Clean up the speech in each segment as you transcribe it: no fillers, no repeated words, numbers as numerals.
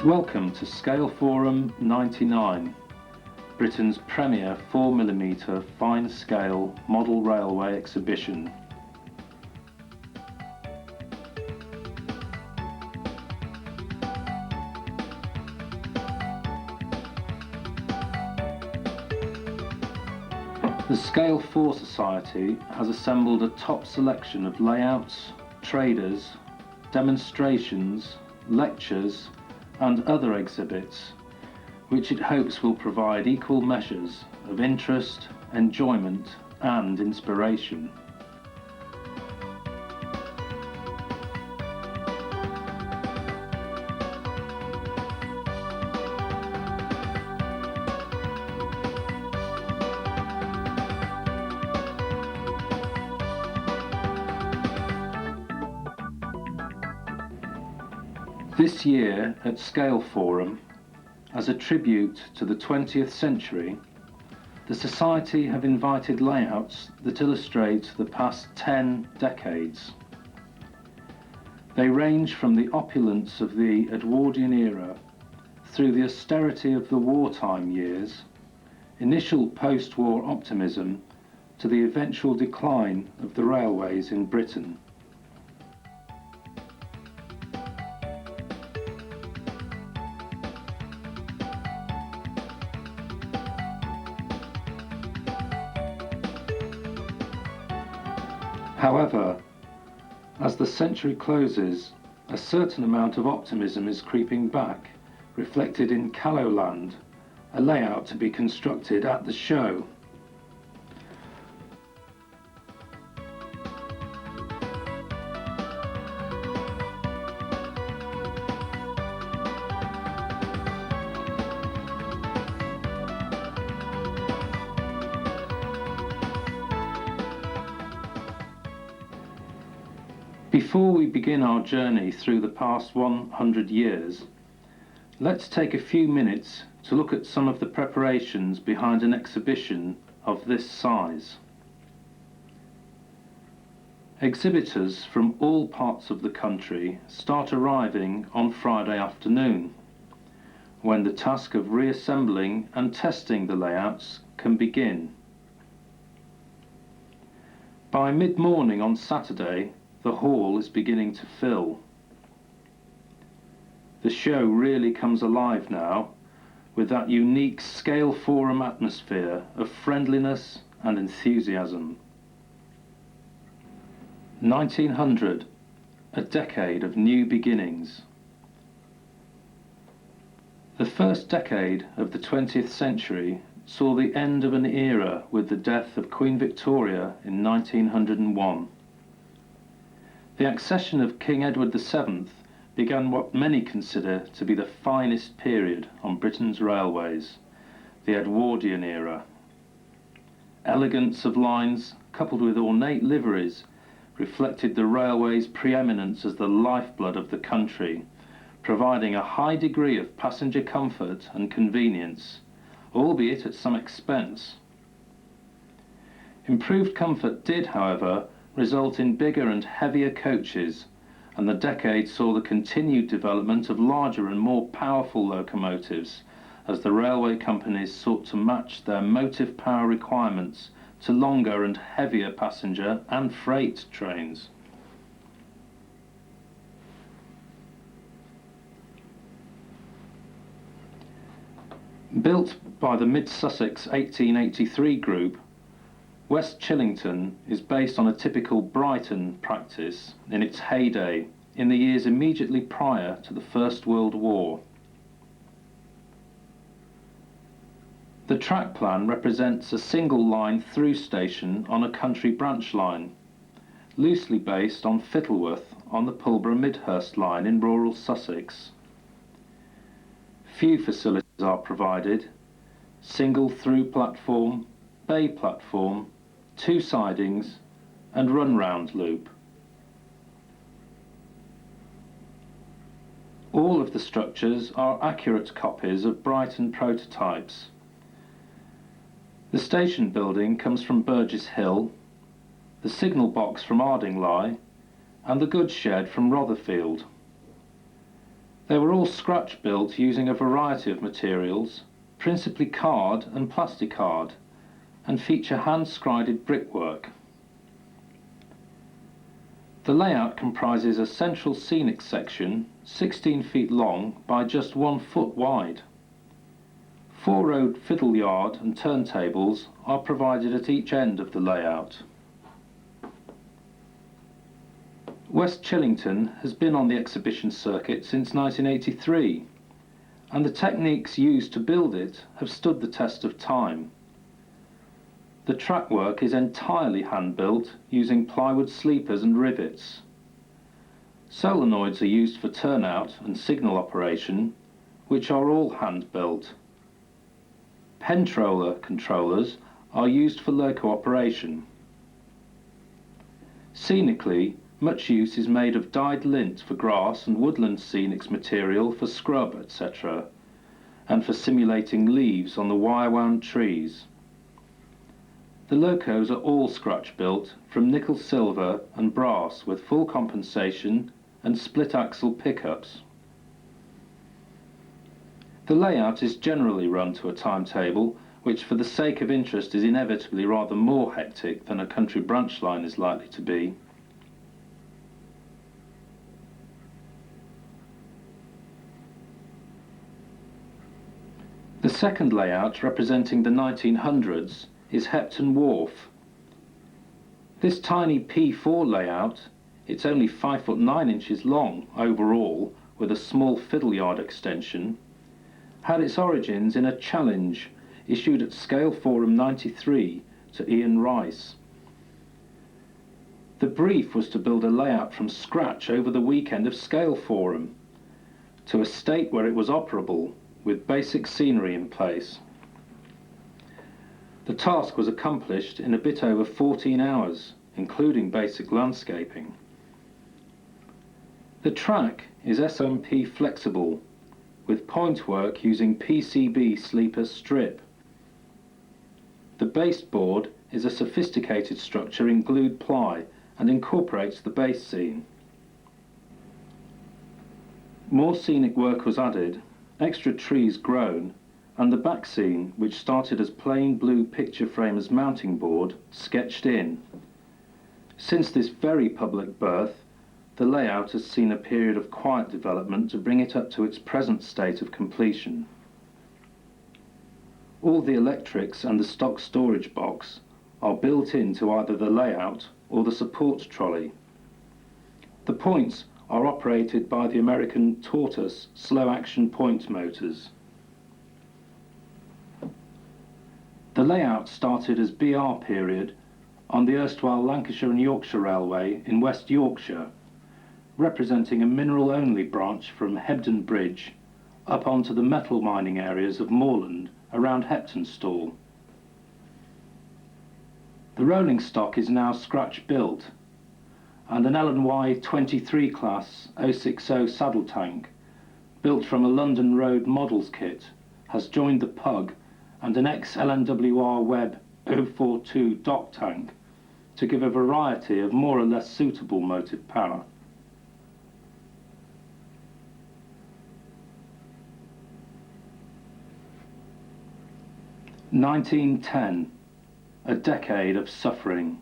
Welcome to Scaleforum 99, Britain's premier 4mm fine-scale model railway exhibition. The Scalefour Society has assembled a top selection of layouts, traders, demonstrations, lectures and other exhibits, which it hopes will provide equal measures of interest, enjoyment and inspiration. This year at Scaleforum, as a tribute to the 20th century, the Society have invited layouts that illustrate the past 10 decades. They range from the opulence of the Edwardian era through the austerity of the wartime years, initial post-war optimism, to the eventual decline of the railways in Britain. However, as the century closes, a certain amount of optimism is creeping back, reflected in Callowland, a layout to be constructed at the show. Before we begin our journey through the past 100 years, let's take a few minutes to look at some of the preparations behind an exhibition of this size. Exhibitors from all parts of the country start arriving on Friday afternoon, when the task of reassembling and testing the layouts can begin. By mid-morning on Saturday, the hall is beginning to fill. The show really comes alive now with that unique Scaleforum atmosphere of friendliness and enthusiasm. 1900, a decade of new beginnings. The first decade of the 20th century saw the end of an era with the death of Queen Victoria in 1901. The accession of King Edward VII began what many consider to be the finest period on Britain's railways, the Edwardian era. Elegance of lines, coupled with ornate liveries, reflected the railway's preeminence as the lifeblood of the country, providing a high degree of passenger comfort and convenience, albeit at some expense. Improved comfort did, however, result in bigger and heavier coaches, and the decade saw the continued development of larger and more powerful locomotives as the railway companies sought to match their motive power requirements to longer and heavier passenger and freight trains. Built by the Mid-Sussex 1883 group, West Chillington is based on a typical Brighton practice in its heyday in the years immediately prior to the First World War. The track plan represents a single line through station on a country branch line, loosely based on Fittleworth on the Pulborough-Midhurst line in rural Sussex. Few facilities are provided: single through platform, bay platform, 2 sidings and run-round loop. All of the structures are accurate copies of Brighton prototypes. The station building comes from Burgess Hill, the signal box from Ardingly and the goods shed from Rotherfield. They were all scratch built using a variety of materials, principally card and plasticard, and feature hand-scrided brickwork. The layout comprises a central scenic section 16 feet long by just 1 foot wide. 4-row fiddle yard and turntables are provided at each end of the layout. West Chillington has been on the exhibition circuit since 1983, and the techniques used to build it have stood the test of time. The trackwork is entirely hand-built using plywood sleepers and rivets. Solenoids are used for turnout and signal operation, which are all hand-built. Pentroller controllers are used for loco operation. Scenically, much use is made of dyed lint for grass and woodland scenics material for scrub, etc., and for simulating leaves on the wire-wound trees. The locos are all scratch-built from nickel silver and brass with full compensation and split-axle pickups. The layout is generally run to a timetable, which for the sake of interest is inevitably rather more hectic than a country branch line is likely to be. The second layout, representing the 1900s, is Hepton Wharf. This tiny P4 layout, it's only 5 foot 9 inches long overall, with a small fiddle yard extension, had its origins in a challenge issued at Scaleforum 93 to Ian Rice. The brief was to build a layout from scratch over the weekend of Scaleforum, to a state where it was operable, with basic scenery in place. The task was accomplished in a bit over 14 hours, including basic landscaping. The track is SMP flexible, with point work using PCB sleeper strip. The baseboard is a sophisticated structure in glued ply and incorporates the base scene. More scenic work was added, extra trees grown, and the back scene, which started as plain blue picture frame as mounting board, sketched in. Since this very public birth, the layout has seen a period of quiet development to bring it up to its present state of completion. All the electrics and the stock storage box are built into either the layout or the support trolley. The points are operated by the American Tortoise slow-action point motors. The layout started as BR period on the erstwhile Lancashire and Yorkshire Railway in West Yorkshire, representing a mineral-only branch from Hebden Bridge up onto the metal mining areas of moorland around Hepton Stall. The rolling stock is now scratch-built, and an L&Y 23 class 060 saddle tank, built from a London Road models kit, has joined the Pug and an ex-LNWR Webb 042 dock tank to give a variety of more or less suitable motive power. (1910), a decade of suffering.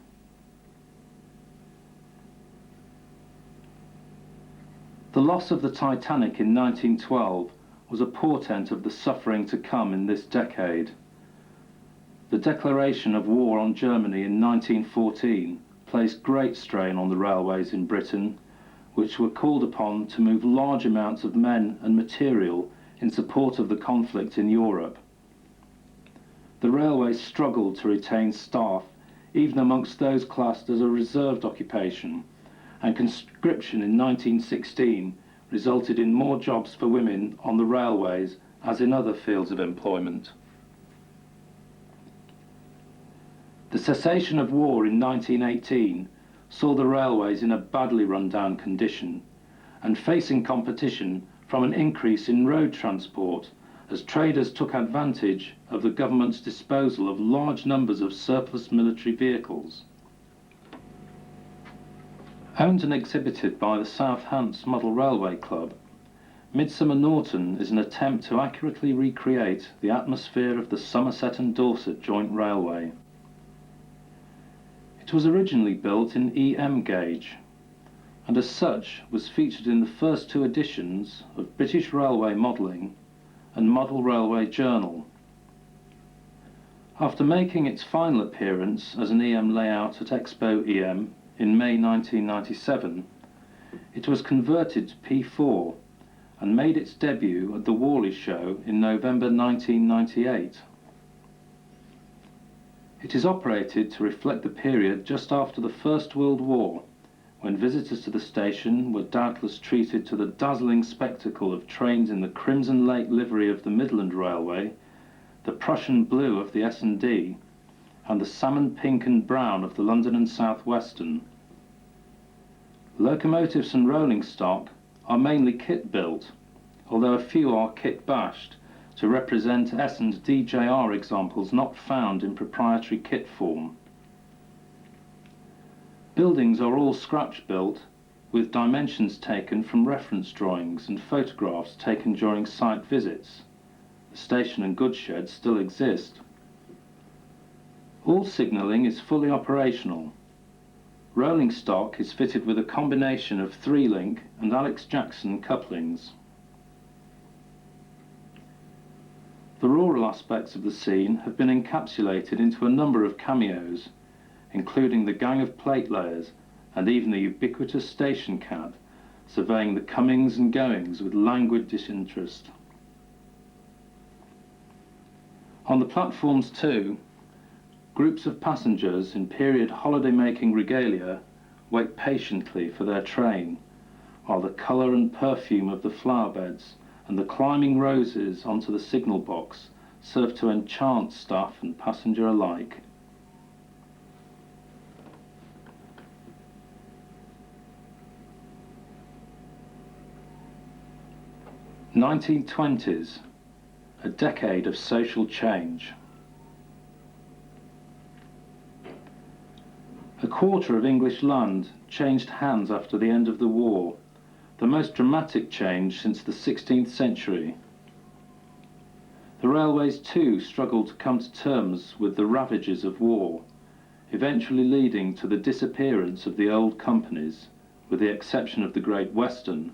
The loss of the Titanic in 1912 was a portent of the suffering to come in this decade. The declaration of war on Germany in 1914 placed great strain on the railways in Britain, which were called upon to move large amounts of men and material in support of the conflict in Europe. The railways struggled to retain staff, even amongst those classed as a reserved occupation, and conscription in 1916 resulted in more jobs for women on the railways as in other fields of employment. The cessation of war in 1918 saw the railways in a badly run-down condition and facing competition from an increase in road transport as traders took advantage of the government's disposal of large numbers of surplus military vehicles. Owned and exhibited by the South Hants Model Railway Club, Midsummer Norton is an attempt to accurately recreate the atmosphere of the Somerset and Dorset Joint Railway. It was originally built in EM gauge, and as such was featured in the first two editions of British Railway Modelling and Model Railway Journal. After making its final appearance as an EM layout at Expo EM in May 1997, it was converted to P4 and made its debut at the Worley Show in November 1998. It is operated to reflect the period just after the First World War, when visitors to the station were doubtless treated to the dazzling spectacle of trains in the Crimson Lake livery of the Midland Railway, the Prussian blue of the S&D, and the salmon pink and brown of the London and South Western. Locomotives and rolling stock are mainly kit built, although a few are kit bashed to represent S and DJR examples not found in proprietary kit form. Buildings are all scratch built, with dimensions taken from reference drawings and photographs taken during site visits. The station and goods sheds still exist. All signalling is fully operational. Rolling stock is fitted with a combination of 3-link and Alex Jackson couplings. The rural aspects of the scene have been encapsulated into a number of cameos, including the gang of platelayers and even the ubiquitous station cat, surveying the comings and goings with languid disinterest. On the platforms too, groups of passengers in period holiday-making regalia wait patiently for their train, while the colour and perfume of the flower beds and the climbing roses onto the signal box serve to enchant staff and passenger alike. The 1920s, a decade of social change. A quarter of English land changed hands after the end of the war, the most dramatic change since the 16th century. The railways too struggled to come to terms with the ravages of war, eventually leading to the disappearance of the old companies, with the exception of the Great Western,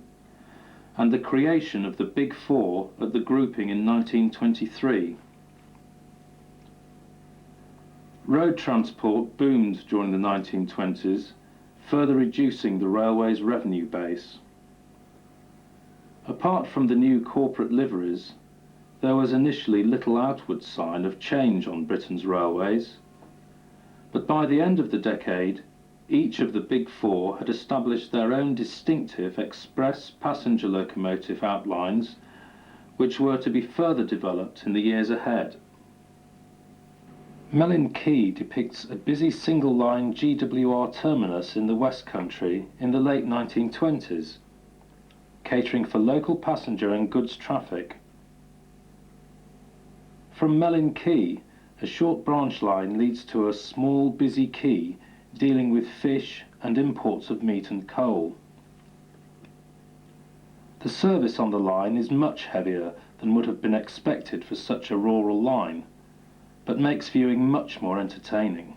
and the creation of the Big Four at the grouping in 1923. Road transport boomed during the 1920s, further reducing the railway's revenue base. Apart from the new corporate liveries, there was initially little outward sign of change on Britain's railways, but by the end of the decade, each of the Big Four had established their own distinctive express passenger locomotive outlines, which were to be further developed in the years ahead. Mellin Quay depicts a busy single-line GWR terminus in the West Country in the late 1920s, catering for local passenger and goods traffic. From Mellin Quay, a short branch line leads to a small, busy quay dealing with fish and imports of meat and coal. The service on the line is much heavier than would have been expected for such a rural line, but makes viewing much more entertaining.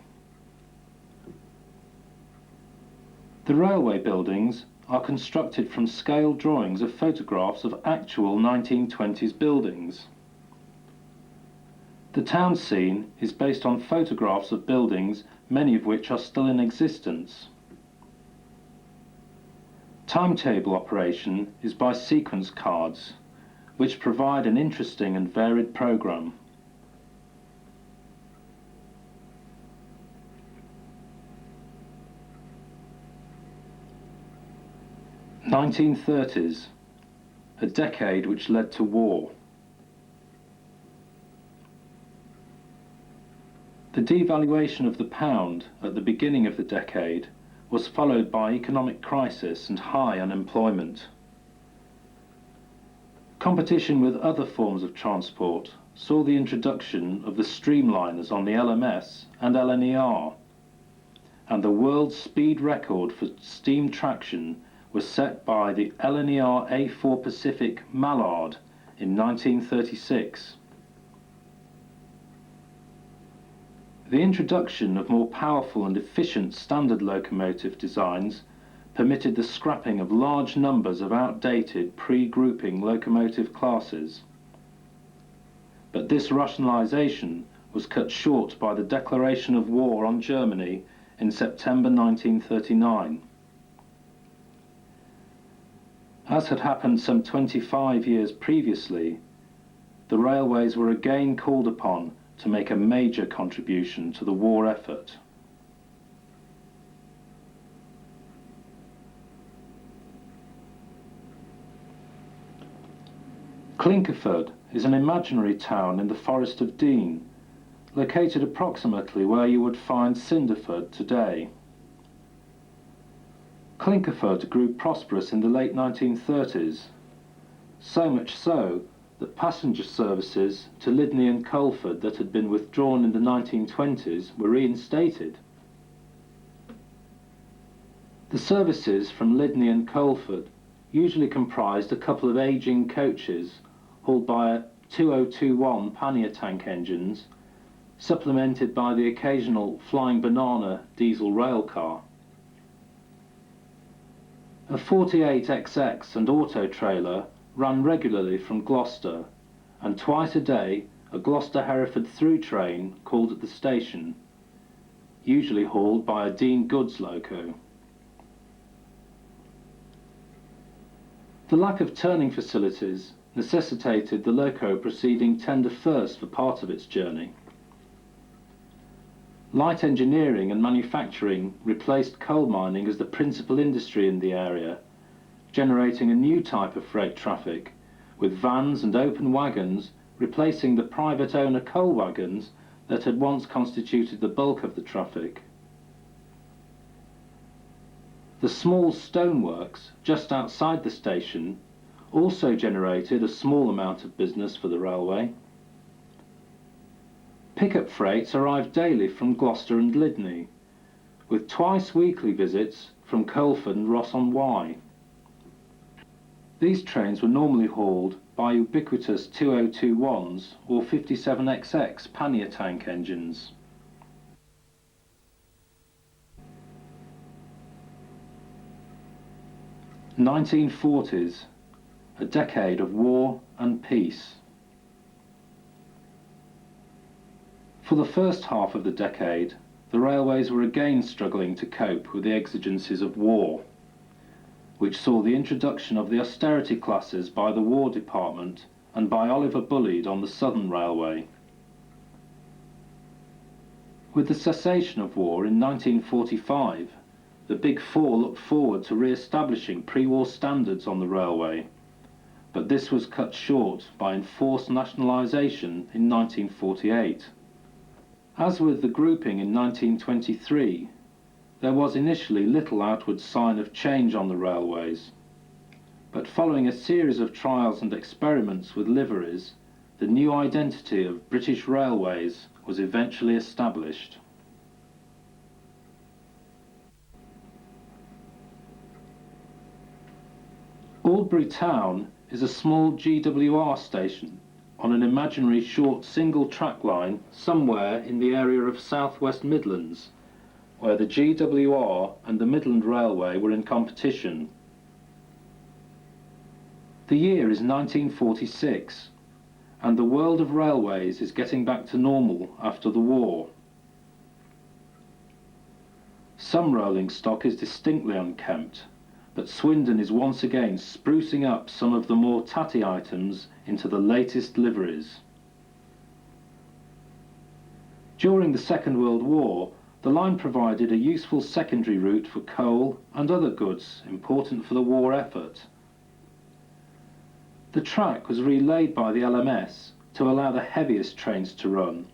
The railway buildings are constructed from scale drawings of photographs of actual 1920s buildings. The town scene is based on photographs of buildings, many of which are still in existence. Timetable operation is by sequence cards, which provide an interesting and varied programme. 1930s, a decade which led to war. The devaluation of the pound at the beginning of the decade was followed by economic crisis and high unemployment. Competition with other forms of transport saw the introduction of the Streamliners on the LMS and LNER, and the world speed record for steam traction was set by the LNER A4 Pacific Mallard in 1936. The introduction of more powerful and efficient standard locomotive designs permitted the scrapping of large numbers of outdated pre-grouping locomotive classes. But this rationalisation was cut short by the declaration of war on Germany in September 1939. As had happened some 25 years previously, the railways were again called upon to make a major contribution to the war effort. Clinkerford is an imaginary town in the Forest of Dean, located approximately where you would find Cinderford today. Clinkerford grew prosperous in the late 1930s, so much so that passenger services to Lydney and Culford that had been withdrawn in the 1920s were reinstated. The services from Lydney and Culford usually comprised a couple of ageing coaches hauled by 2021 pannier tank engines, supplemented by the occasional flying banana diesel rail car. A 48XX and auto trailer ran regularly from Gloucester, and twice a day a Gloucester-Hereford through train called at the station, usually hauled by a Dean goods loco. The lack of turning facilities necessitated the loco proceeding tender first for part of its journey. Light engineering and manufacturing replaced coal mining as the principal industry in the area, generating a new type of freight traffic, with vans and open wagons replacing the private owner coal wagons that had once constituted the bulk of the traffic. The small stoneworks just outside the station also generated a small amount of business for the railway. Pickup freights arrived daily from Gloucester and Lydney, with twice weekly visits from Culford and Ross-on-Wye. These trains were normally hauled by ubiquitous 2021s or 57XX pannier tank engines. The 1940s, a decade of war and peace. For the first half of the decade, the railways were again struggling to cope with the exigencies of war, which saw the introduction of the austerity classes by the War Department and by Oliver Bulleid on the Southern Railway. With the cessation of war in 1945, the Big Four looked forward to re-establishing pre-war standards on the railway, but this was cut short by enforced nationalisation in 1948. As with the grouping in 1923, there was initially little outward sign of change on the railways, but following a series of trials and experiments with liveries, the new identity of British Railways was eventually established. Aldbury Town is a small GWR station on an imaginary short single track line somewhere in the area of South West Midlands, where the GWR and the Midland Railway were in competition. The year is 1946, and the world of railways is getting back to normal after the war. Some rolling stock is distinctly unkempt, but Swindon is once again sprucing up some of the more tatty items into the latest liveries. During the Second World War, the line provided a useful secondary route for coal and other goods important for the war effort. The track was relayed by the LMS to allow the heaviest trains to run,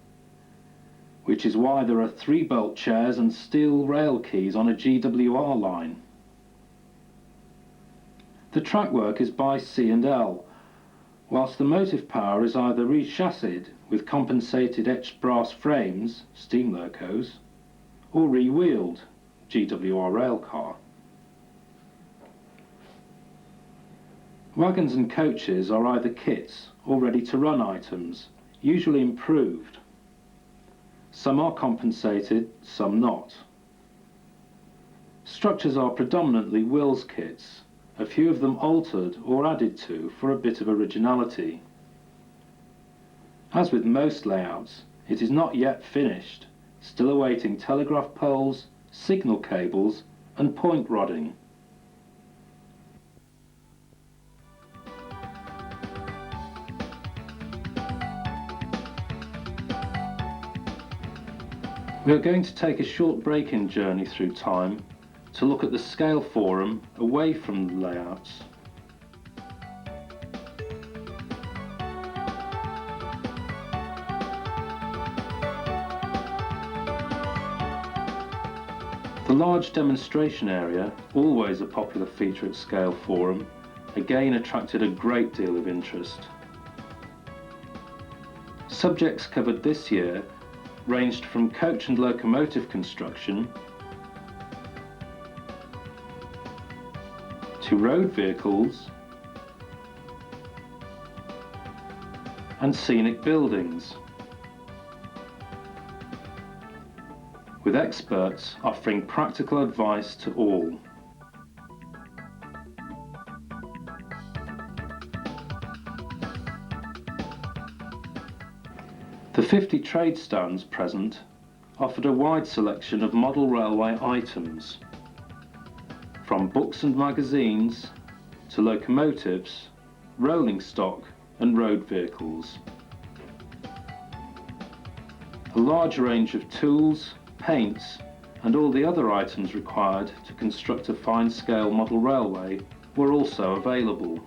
which is why there are 3-bolt chairs and steel rail keys on a GWR line. The track work is by C&L, whilst the motive power is either rechassied with compensated etched brass frames, steam locos, or re-wheeled, GWR railcar. Wagons and coaches are either kits or ready-to-run items, usually improved. Some are compensated, some not. Structures are predominantly Wills kits, a few of them altered or added to for a bit of originality. As with most layouts, it is not yet finished, still awaiting telegraph poles, signal cables and point rodding. We are going to take a short break-in journey through time to look at the Scaleforum away from the layouts. The large demonstration area, always a popular feature at Scaleforum, again attracted a great deal of interest. Subjects covered this year ranged from coach and locomotive construction to road vehicles and scenic buildings, with experts offering practical advice to all. The 50 trade stands present offered a wide selection of model railway items, from books and magazines to locomotives, rolling stock and road vehicles. A large range of tools, paints and all the other items required to construct a fine-scale model railway were also available.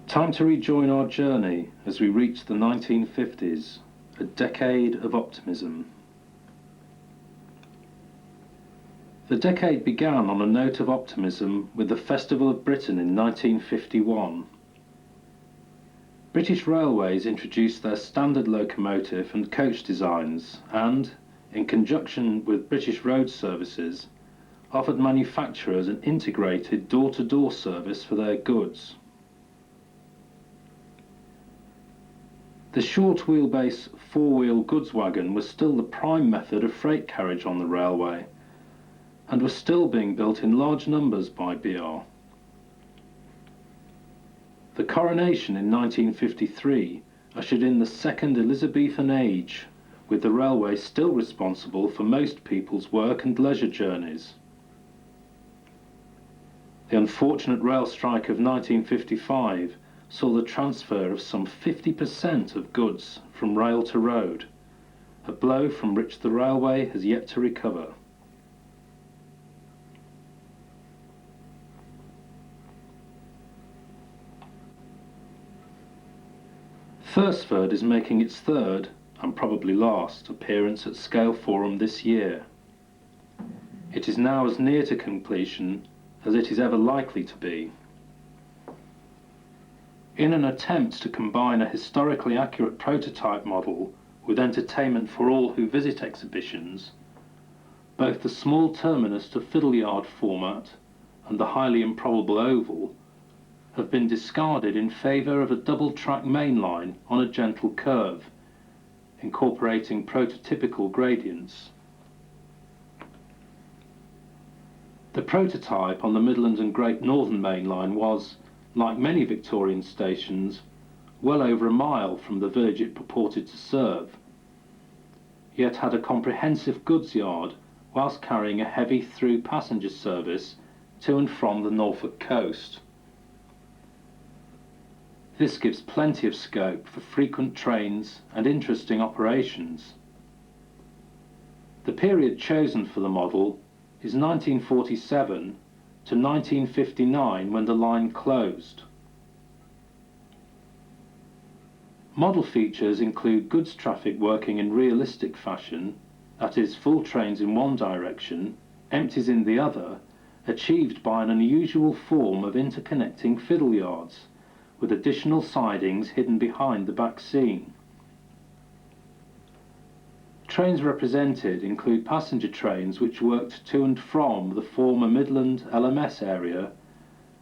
Time to rejoin our journey as we reach the 1950s, a decade of optimism. The decade began on a note of optimism with the Festival of Britain in 1951. British Railways introduced their standard locomotive and coach designs and, in conjunction with British Road Services, offered manufacturers an integrated door-to-door service for their goods. The short wheelbase four-wheel goods wagon was still the prime method of freight carriage on the railway, and was still being built in large numbers by BR. The coronation in 1953 ushered in the second Elizabethan age, with the railway still responsible for most people's work and leisure journeys. The unfortunate rail strike of 1955 saw the transfer of some 50% of goods from rail to road, a blow from which the railway has yet to recover. Thursford is making its third, and probably last, appearance at Scaleforum this year. It is now as near to completion as it is ever likely to be. In an attempt to combine a historically accurate prototype model with entertainment for all who visit exhibitions, both the small terminus to fiddle-yard format and the highly improbable oval have been discarded in favour of a double-track main line on a gentle curve, incorporating prototypical gradients. The prototype on the Midland and Great Northern Main Line was, like many Victorian stations, well over a mile from the village it purported to serve, yet had a comprehensive goods yard whilst carrying a heavy through passenger service to and from the Norfolk coast. This gives plenty of scope for frequent trains and interesting operations. The period chosen for the model is 1947 to 1959, when the line closed. Model features include goods traffic working in realistic fashion, that is, full trains in one direction, empties in the other, achieved by an unusual form of interconnecting fiddle yards, with additional sidings hidden behind the back scene. Trains represented include passenger trains which worked to and from the former Midland LMS area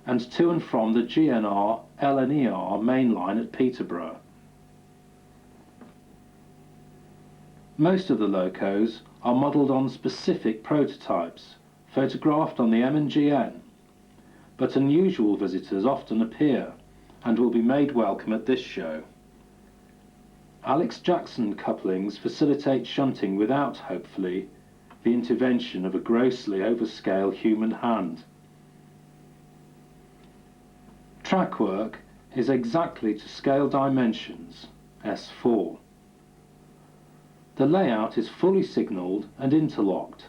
and to and from the GNR LNER main line at Peterborough. Most of the locos are modelled on specific prototypes, photographed on the M&GN, but unusual visitors often appear and will be made welcome at this show. Alex Jackson couplings facilitate shunting without, hopefully, the intervention of a grossly overscale human hand. Track work is exactly to scale dimensions, S4. The layout is fully signalled and interlocked,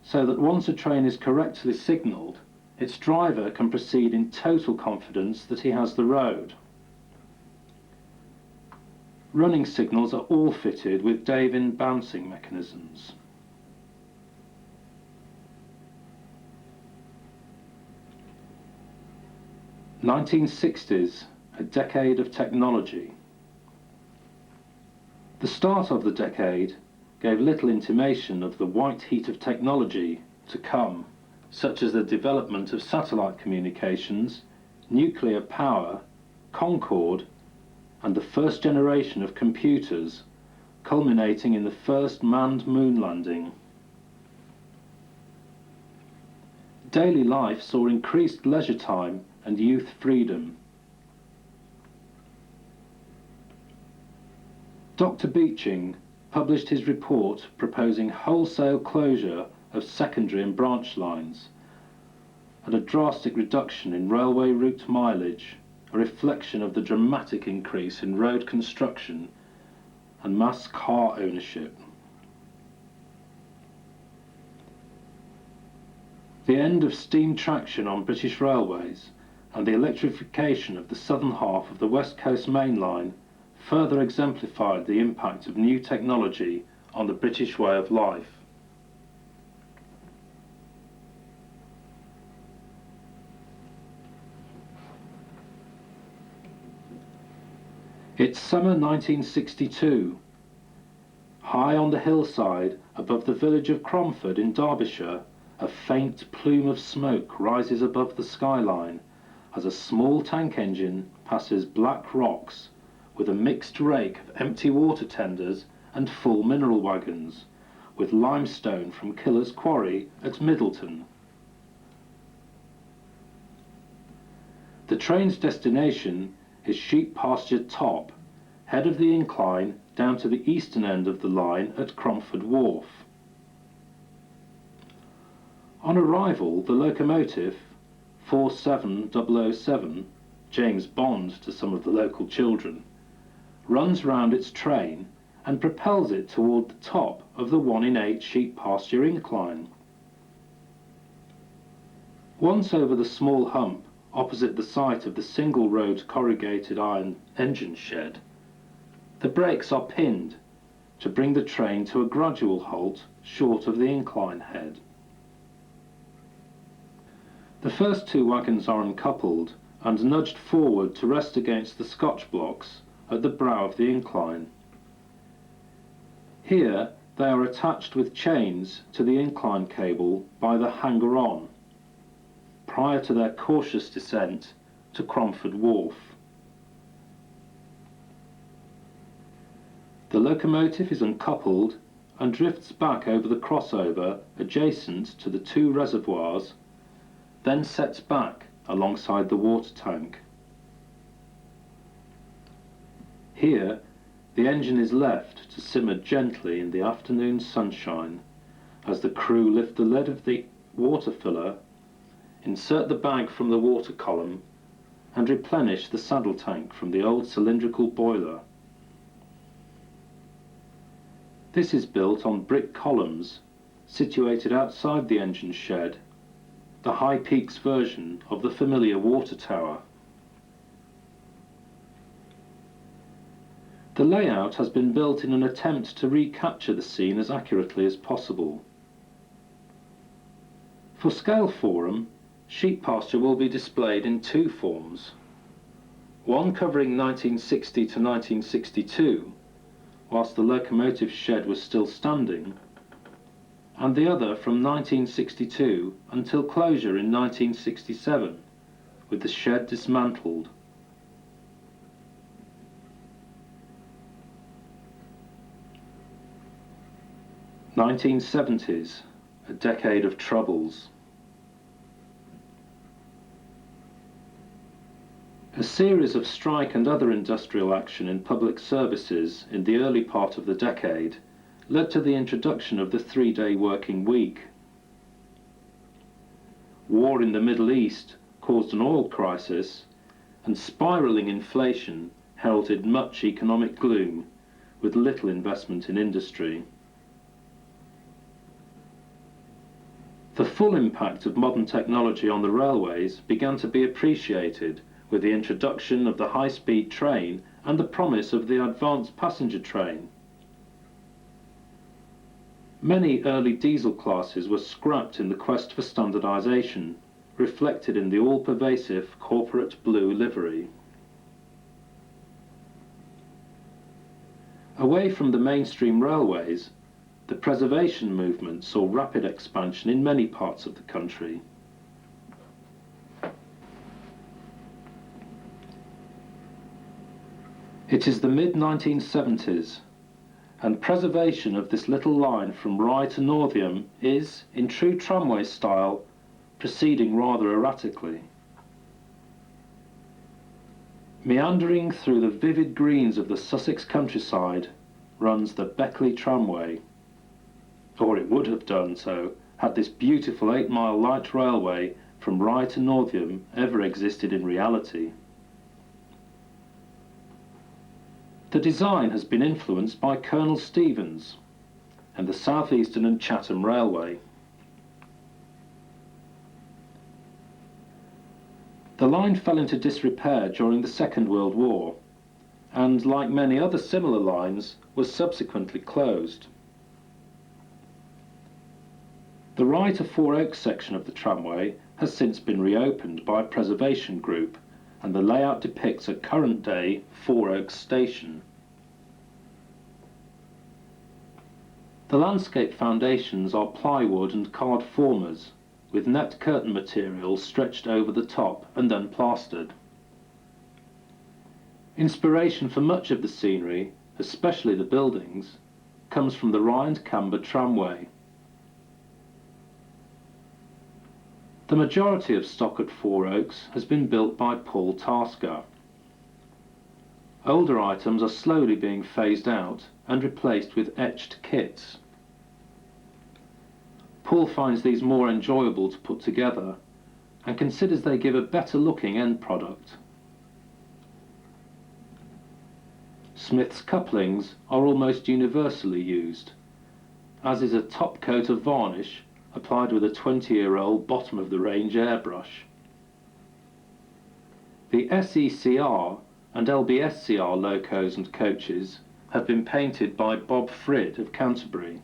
so that once a train is correctly signalled, its driver can proceed in total confidence that he has the road. Running signals are all fitted with Davin bouncing mechanisms. The 1960s, a decade of technology. The start of the decade gave little intimation of the white heat of technology to come, such as the development of satellite communications, nuclear power, Concorde, and the first generation of computers, culminating in the first manned moon landing. Daily life saw increased leisure time and youth freedom. Dr. Beeching published his report proposing wholesale closure of secondary and branch lines and a drastic reduction in railway route mileage, a reflection of the dramatic increase in road construction and mass car ownership. The end of steam traction on British railways and the electrification of the southern half of the West Coast Main Line further exemplified the impact of new technology on the British way of life. It's summer 1962. High on the hillside above the village of Cromford in Derbyshire, a faint plume of smoke rises above the skyline as a small tank engine passes black rocks with a mixed rake of empty water tenders and full mineral wagons, with limestone from Killer's Quarry at Middleton. The train's destination is Sheep Pasture Top, head of the incline down to the eastern end of the line at Cromford Wharf. On arrival, the locomotive, 47007, James Bond to some of the local children, runs round its train and propels it toward the top of the 1 in 8 sheep pasture incline. Once over the small hump opposite the site of the single road corrugated iron engine shed, the brakes are pinned to bring the train to a gradual halt short of the incline head. The first 2 wagons are uncoupled and nudged forward to rest against the Scotch blocks at the brow of the incline. Here they are attached with chains to the incline cable by the hanger-on, prior to their cautious descent to Cromford Wharf. The locomotive is uncoupled and drifts back over the crossover adjacent to the 2 reservoirs, then sets back alongside the water tank. Here, the engine is left to simmer gently in the afternoon sunshine as the crew lift the lid of the water filler, insert the bag from the water column, and replenish the saddle tank from the old cylindrical boiler. This is built on brick columns situated outside the engine shed, the High Peaks version of the familiar water tower. The layout has been built in an attempt to recapture the scene as accurately as possible. For Scaleforum, sheep pasture will be displayed in 2 forms. one covering 1960 to 1962, whilst the locomotive shed was still standing, and the other from 1962 until closure in 1967, with the shed dismantled. "1970s, a decade of troubles." A series of strike and other industrial action in public services in the early part of the decade led to the introduction of the 3-day working week. War in the Middle East caused an oil crisis, and spiralling inflation heralded much economic gloom, with little investment in industry. The full impact of modern technology on the railways began to be appreciated with the introduction of the high-speed train and the promise of the advanced passenger train. Many early diesel classes were scrapped in the quest for standardization, reflected in the all-pervasive corporate blue livery. Away from the mainstream railways, the preservation movement saw rapid expansion in many parts of the country. It is the mid-1970s, and preservation of this little line from Rye to Northiam is, in true tramway style, proceeding rather erratically. Meandering through the vivid greens of the Sussex countryside runs the Beckley tramway, or it would have done so had this beautiful 8-mile light railway from Rye to Northiam ever existed in reality. The design has been influenced by Colonel Stevens and the South Eastern and Chatham Railway. The line fell into disrepair during the Second World War, and, like many other similar lines, was subsequently closed. The Rye to Four Oaks section of the tramway has since been reopened by a preservation group, and the layout depicts a current-day Four Oaks station. The landscape foundations are plywood and card formers, with net curtain material stretched over the top and then plastered. Inspiration for much of the scenery, especially the buildings, comes from the Rye and Camber tramway. The majority of stock at Four Oaks has been built by Paul Tasker. Older items are slowly being phased out and replaced with etched kits. Paul finds these more enjoyable to put together and considers they give a better looking end product. Smith's couplings are almost universally used, as is a top coat of varnish applied with a 20-year-old bottom-of-the-range airbrush. The SECR and LBSCR locos and coaches have been painted by Bob Frid of Canterbury.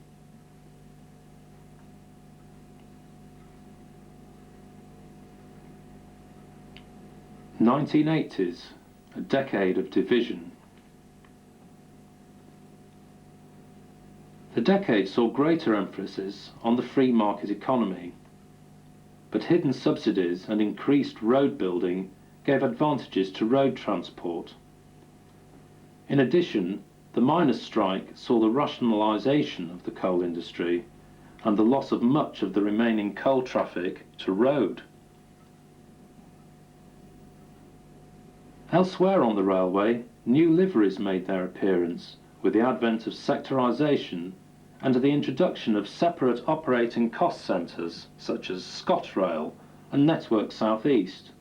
"1980s, a decade of division." The decade saw greater emphasis on the free market economy, but hidden subsidies and increased road building gave advantages to road transport. In addition, the miners' strike saw the rationalisation of the coal industry and the loss of much of the remaining coal traffic to road. Elsewhere on the railway, new liveries made their appearance with the advent of sectorisation and the introduction of separate operating cost centres such as ScotRail and Network South East.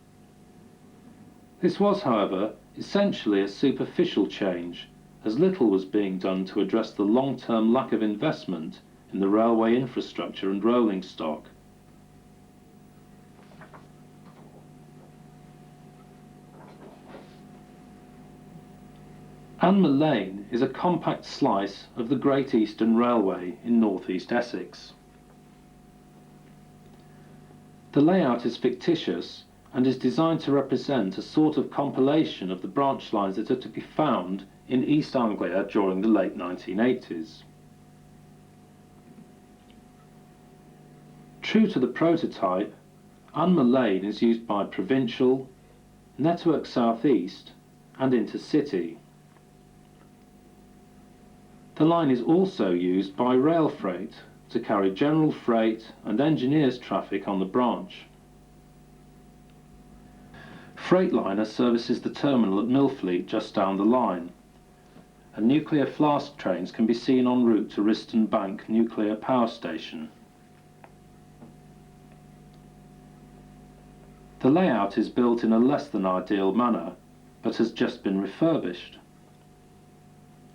This was, however, essentially a superficial change, as little was being done to address the long-term lack of investment in the railway infrastructure and rolling stock. Anmer Lane is a compact slice of the Great Eastern Railway in northeast Essex. The layout is fictitious and is designed to represent a sort of compilation of the branch lines that are to be found in East Anglia during the late 1980s. True to the prototype, Anmer Lane is used by Provincial, Network South East and Intercity. The line is also used by rail freight to carry general freight and engineers traffic on the branch. Freightliner services the terminal at Millfleet just down the line, and nuclear flask trains can be seen en route to Riston Bank Nuclear Power Station. The layout is built in a less than ideal manner, but has just been refurbished.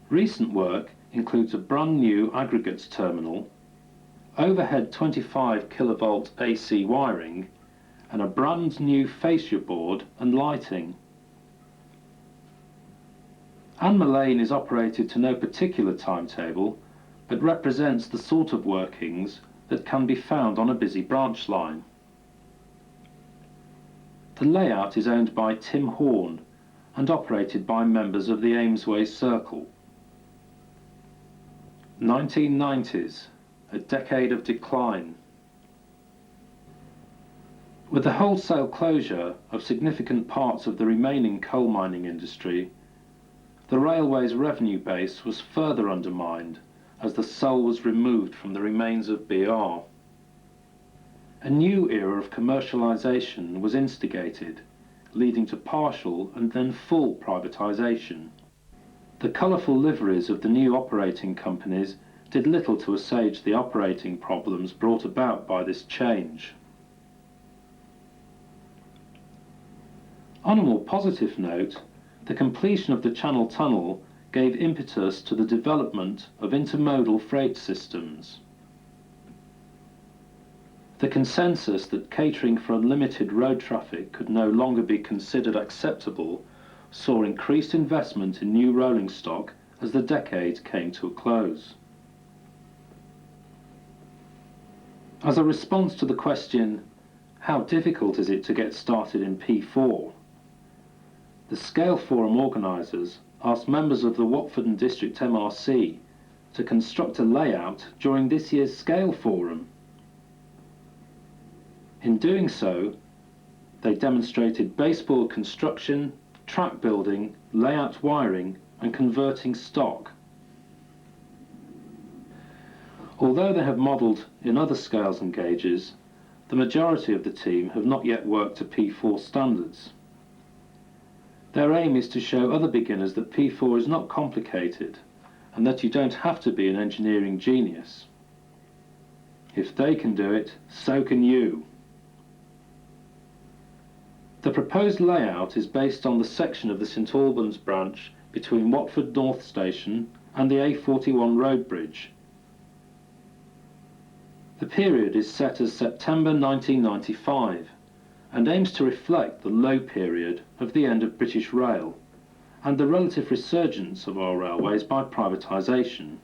Recent work includes a brand new aggregates terminal, overhead 25 kilovolt AC wiring, and a brand new fascia board and lighting. Anmer Lane is operated to no particular timetable, but represents the sort of workings that can be found on a busy branch line. The layout is owned by Tim Horn and operated by members of the Amesway Circle. 1990s, a decade of decline. With the wholesale closure of significant parts of the remaining coal mining industry, the railway's revenue base was further undermined as the soul was removed from the remains of BR. A new era of commercialisation was instigated, leading to partial and then full privatisation. The colourful liveries of the new operating companies did little to assuage the operating problems brought about by this change. On a more positive note, the completion of the Channel Tunnel gave impetus to the development of intermodal freight systems. The consensus that catering for unlimited road traffic could no longer be considered acceptable saw increased investment in new rolling stock as the decade came to a close. As a response to the question, how difficult is it to get started in P4? The Scaleforum organisers asked members of the Watford and District MRC to construct a layout during this year's Scaleforum. In doing so, they demonstrated baseboard construction, track building, layout wiring and converting stock. Although they have modelled in other scales and gauges, the majority of the team have not yet worked to P4 standards. Their aim is to show other beginners that P4 is not complicated and that you don't have to be an engineering genius. If they can do it, so can you. The proposed layout is based on the section of the St Albans branch between Watford North Station and the A41 road bridge. The period is set as September 1995 and aims to reflect the low period of the end of British Rail and the relative resurgence of our railways by privatisation.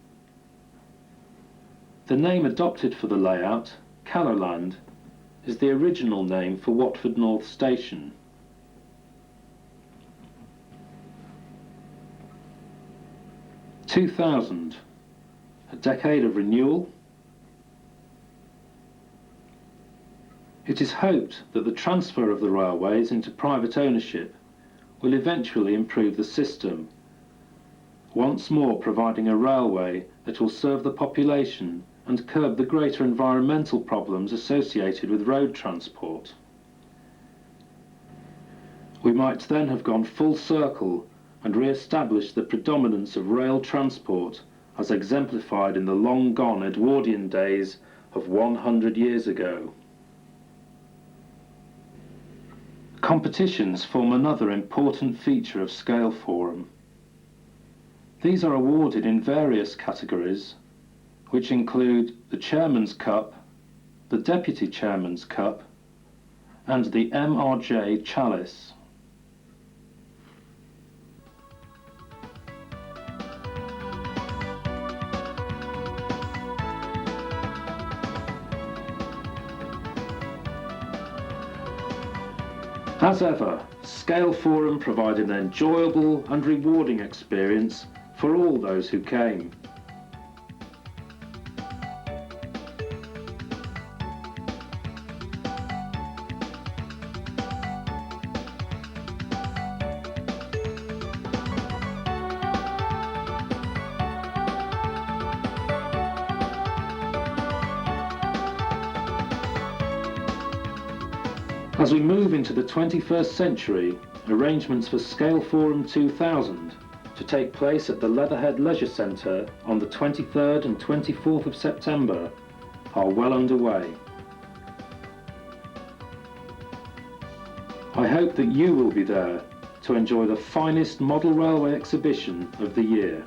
The name adopted for the layout, Callowland, is the original name for Watford North Station. (2000), a decade of renewal. It is hoped that the transfer of the railways into private ownership will eventually improve the system, once more providing a railway that will serve the population and curb the greater environmental problems associated with road transport. We might then have gone full circle and re-established the predominance of rail transport as exemplified in the long-gone Edwardian days of 100 years ago. Competitions form another important feature of Scaleforum. These are awarded in various categories, which include the Chairman's Cup, the Deputy Chairman's Cup, and the MRJ Chalice. As ever, Scaleforum provided an enjoyable and rewarding experience for all those who came. As we move into the 21st century, arrangements for Scaleforum 2000 to take place at the Leatherhead Leisure Centre on the 23rd and 24th of September are well underway. I hope that you will be there to enjoy the finest model railway exhibition of the year.